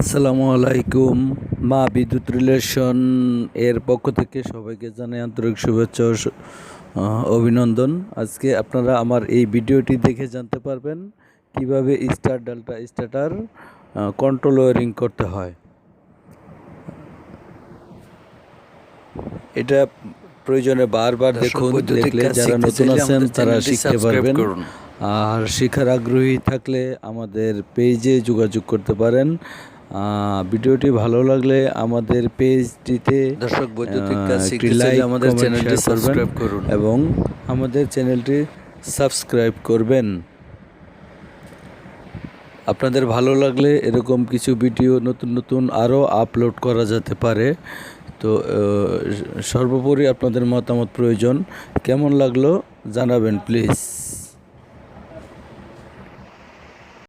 আসসালামু আলাইকুম। মা বিদ্যুৎ রিলেশন এর পক্ষ থেকে সবাইকে জানাই আন্তরিক শুভেচ্ছা ও অভিনন্দন। আজকে আপনারা আমার এই ভিডিওটি দেখে জানতে পারবেন কিভাবে স্টার্টার কন্ট্রোল ওয়ারিং করতে হয়। এটা প্রয়োজনে বারবার দেখুন, দেখলে যারা নতুন আছেন তারা শিখতে পারবেন। আর শিখার আগ্রহী থাকলে আমাদের পেজে যোগাযোগ করতে পারেন। ভিডিওটি ভালো লাগলে আমাদের পেজটিতে দর্শক বৈদ্যুতিক কাজ একটি শিখতে চাইলে লাইক, আমাদের কমেন্ট, চ্যানেলটি শেয়ার করবেন সাবস্ক্রাইব করুন এবং আমাদের চ্যানেলটি সাবস্ক্রাইব করবেন। আপনাদের ভালো লাগলে এরকম কিছু ভিডিও নতুন আরও আপলোড করা যেতে পারে। তো সর্বোপরি আপনাদের মতামত প্রয়োজন। কেমন লাগলো জানাবেন প্লিজ।